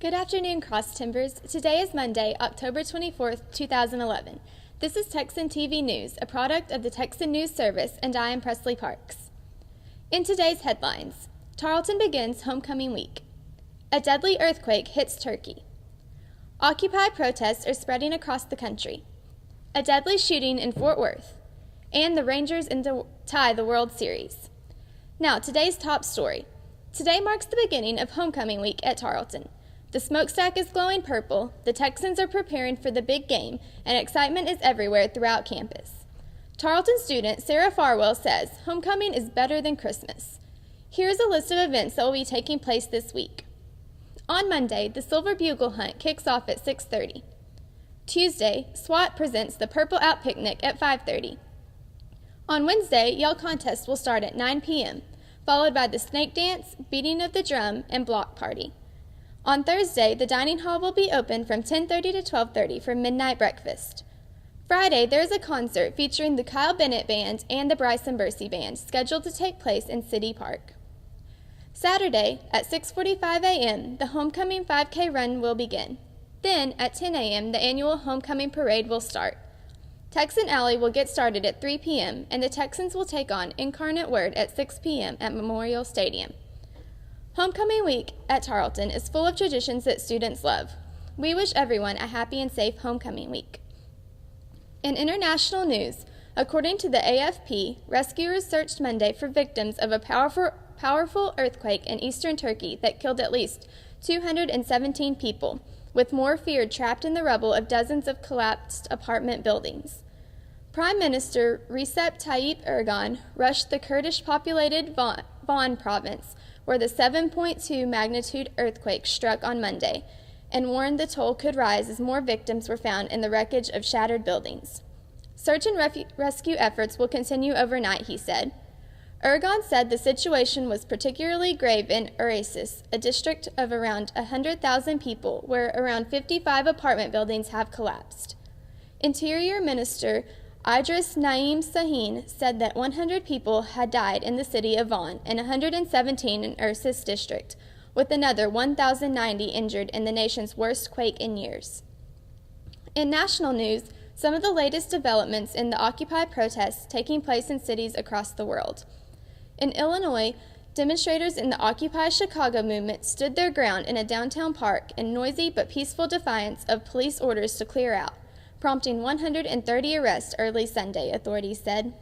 Good afternoon, Cross Timbers. Today is Monday, October 24th, 2011. This is Texan TV News, a product of the Texan News Service, and I am Presley Parks. In today's headlines, Tarleton begins homecoming week. A deadly earthquake hits Turkey. Occupy protests are spreading across the country. A deadly shooting in Fort Worth. And the Rangers tie the World Series. Now, today's top story. Today marks the beginning of homecoming week at Tarleton. The smokestack is glowing purple, the Texans are preparing for the big game, and excitement is everywhere throughout campus. Tarleton student Sarah Farwell says, homecoming is better than Christmas. Here's a list of events that will be taking place this week. On Monday, the Silver Bugle Hunt kicks off at 6:30. Tuesday, SWAT presents the Purple Out Picnic at 5:30. On Wednesday, Yell Contest will start at 9 p.m., followed by the snake dance, beating of the drum, and block party. On Thursday, the dining hall will be open from 10:30 to 12:30 for midnight breakfast. Friday, there is a concert featuring the Kyle Bennett Band and the Bryson Bursey Band scheduled to take place in City Park. Saturday, at 6:45 a.m., the Homecoming 5K run will begin. Then, at 10 a.m., the annual Homecoming Parade will start. Texan Alley will get started at 3 p.m., and the Texans will take on Incarnate Word at 6 p.m. at Memorial Stadium. Homecoming week at Tarleton is full of traditions that students love. We wish everyone a happy and safe homecoming week. In international news, according to the AFP, rescuers searched Monday for victims of a powerful earthquake in eastern Turkey that killed at least 217 people, with more feared trapped in the rubble of dozens of collapsed apartment buildings. Prime Minister Recep Tayyip Erdogan rushed the Kurdish-populated Van province, where the 7.2 magnitude earthquake struck on Monday, and warned the toll could rise as more victims were found in the wreckage of shattered buildings. Search and rescue efforts will continue overnight, he said. Erdogan said the situation was particularly grave in Urasis, a district of around 100,000 people, where around 55 apartment buildings have collapsed. Interior Minister Idris Naim Sahin said that 100 people had died in the city of Van and 117 in Urasis district, with another 1,090 injured in the nation's worst quake in years. In national news, some of the latest developments in the Occupy protests taking place in cities across the world. In Illinois, demonstrators in the Occupy Chicago movement stood their ground in a downtown park in noisy but peaceful defiance of police orders to clear out, prompting 130 arrests early Sunday, authorities said.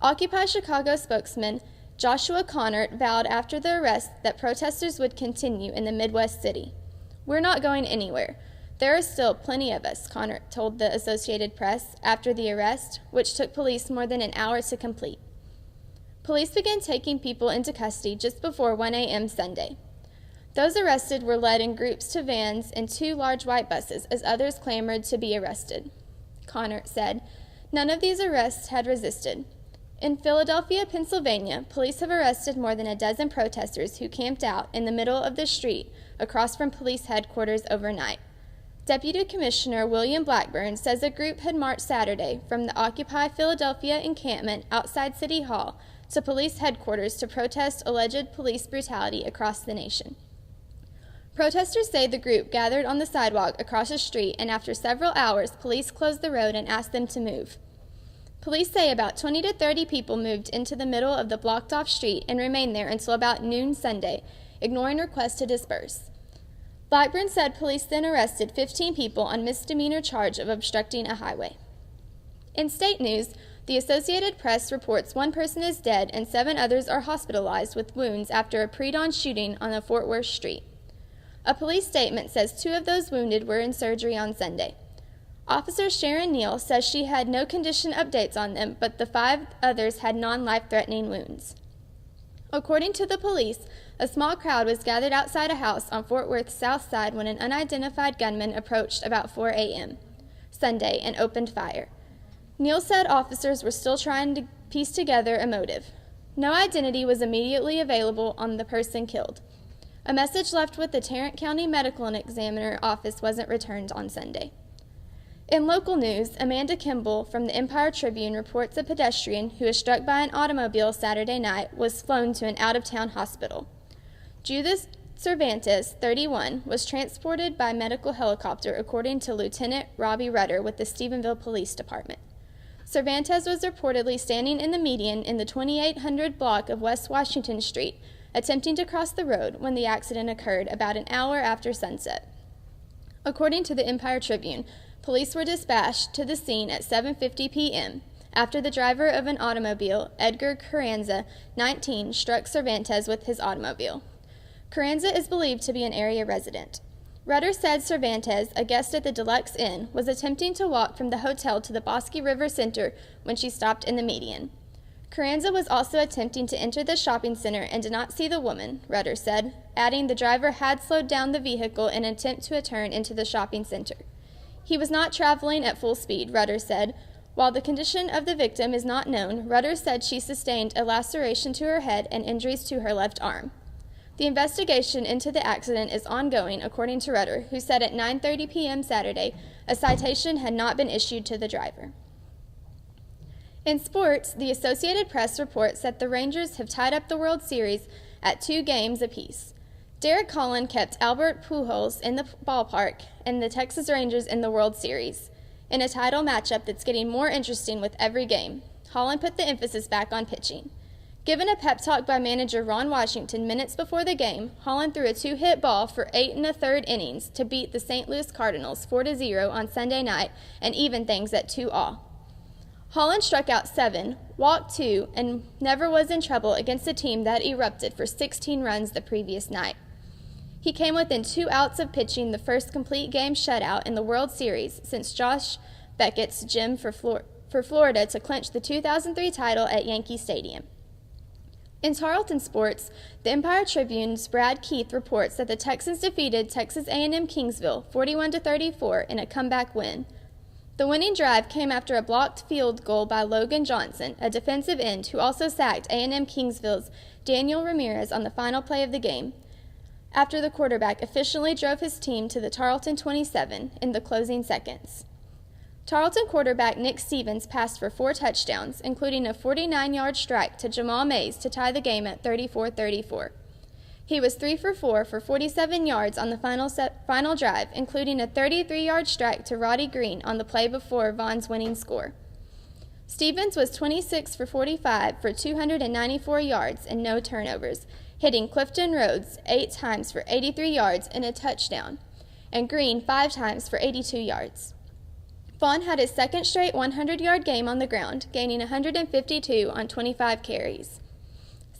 Occupy Chicago spokesman Joshua Connert vowed after the arrest that protesters would continue in the Midwest city. We're not going anywhere. There are still plenty of us, Connert told the Associated Press after the arrest, which took police more than an hour to complete. Police began taking people into custody just before 1 a.m. Sunday. Those arrested were led in groups to vans and 2 large white buses as others clamored to be arrested. Connert said none of these arrests had resisted. In Philadelphia, Pennsylvania, police have arrested more than a dozen protesters who camped out in the middle of the street across from police headquarters overnight. Deputy Commissioner William Blackburn says a group had marched Saturday from the Occupy Philadelphia encampment outside City Hall to police headquarters to protest alleged police brutality across the nation. Protesters say the group gathered on the sidewalk across the street, and after several hours, police closed the road and asked them to move. Police say about 20 to 30 people moved into the middle of the blocked-off street and remained there until about noon Sunday, ignoring requests to disperse. Blackburn said police then arrested 15 people on misdemeanor charge of obstructing a highway. In state news, the Associated Press reports 1 person is dead and 7 others are hospitalized with wounds after a pre-dawn shooting on a Fort Worth street. A police statement says 2 of those wounded were in surgery on Sunday. Officer Sharon Neal says she had no condition updates on them, but the 5 others had non-life-threatening wounds. According to the police, a small crowd was gathered outside a house on Fort Worth's south side when an unidentified gunman approached about 4 a.m. Sunday and opened fire. Neal said officers were still trying to piece together a motive. No identity was immediately available on the person killed. A message left with the Tarrant County Medical Examiner office wasn't returned on Sunday. In local news, Amanda Kimball from the Empire Tribune reports a pedestrian who was struck by an automobile Saturday night was flown to an out-of-town hospital. Cervantes, 31, was transported by medical helicopter, according to Lieutenant Robbie Rudder with the Stephenville Police Department. Cervantes was reportedly standing in the median in the 2800 block of West Washington Street, attempting to cross the road when the accident occurred about an hour after sunset. According to the Empire Tribune, police were dispatched to the scene at 7:50 p.m. after the driver of an automobile, Edgar Carranza, 19, struck Cervantes with his automobile. Carranza is believed to be an area resident. Rudder said Cervantes, a guest at the Deluxe Inn, was attempting to walk from the hotel to the Bosque River Center when she stopped in the median. Carranza was also attempting to enter the shopping center and did not see the woman, Rudder said, adding the driver had slowed down the vehicle in an attempt to turn into the shopping center. He was not traveling at full speed, Rudder said. While the condition of the victim is not known, Rudder said she sustained a laceration to her head and injuries to her left arm. The investigation into the accident is ongoing, according to Rudder, who said at 9:30 p.m. Saturday a citation had not been issued to the driver. In sports, the Associated Press reports that the Rangers have tied up the World Series at 2 games apiece. Derek Collin kept Albert Pujols in the ballpark and the Texas Rangers in the World Series. In a title matchup that's getting more interesting with every game, Holland put the emphasis back on pitching. Given a pep talk by manager Ron Washington minutes before the game, Holland threw a 2-hit ball for 8 1/3 innings to beat the St. Louis Cardinals 4-0 on Sunday night and even things at 2-all. Holland struck out 7, walked 2, and never was in trouble against a team that erupted for 16 runs the previous night. He came within 2 outs of pitching the first complete game shutout in the World Series since Josh Beckett's gem for Florida to clinch the 2003 title at Yankee Stadium. In Tarleton sports, the Empire Tribune's Brad Keith reports that the Texans defeated Texas A&M Kingsville 41-34 in a comeback win. The winning drive came after a blocked field goal by Logan Johnson, a defensive end who also sacked A&M Kingsville's Daniel Ramirez on the final play of the game, after the quarterback efficiently drove his team to the Tarleton 27 in the closing seconds. Tarleton quarterback Nick Stevens passed for 4 touchdowns, including a 49-yard strike to Jamal Mays to tie the game at 34-34. He was 3 for 4 for 47 yards on the final drive, including a 33-yard strike to Roddy Green on the play before Vaughn's winning score. Stevens was 26 for 45 for 294 yards and no turnovers, hitting Clifton Rhodes 8 times for 83 yards and a touchdown, and Green 5 times for 82 yards. Vaughn had his second straight 100-yard game on the ground, gaining 152 on 25 carries.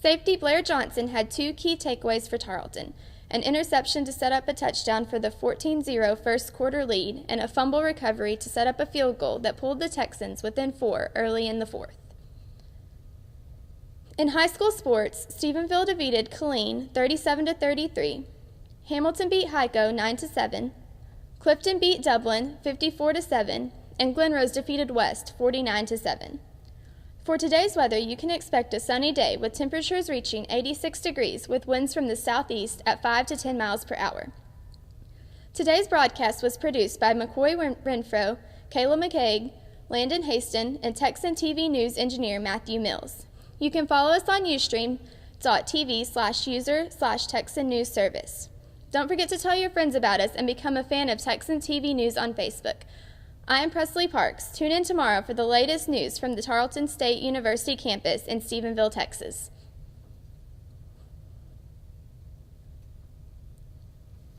Safety Blair Johnson had 2 key takeaways for Tarleton, an interception to set up a touchdown for the 14-0 first quarter lead, and a fumble recovery to set up a field goal that pulled the Texans within 4 early in the fourth. In high school sports, Stephenville defeated Killeen 37-33, Hamilton beat Hico 9-7, Clifton beat Dublin 54-7, and Glenrose defeated West 49-7. For today's weather, you can expect a sunny day with temperatures reaching 86 degrees with winds from the southeast at 5 to 10 miles per hour. Today's broadcast was produced by McCoy Renfro, Kayla McCaig, Landon Haston, and Texan TV News engineer Matthew Mills. You can follow us on ustream.tv/user/Texan News Service. Don't forget to tell your friends about us and become a fan of Texan TV News on Facebook. I am Presley Parks. Tune in tomorrow for the latest news from the Tarleton State University campus in Stephenville, Texas.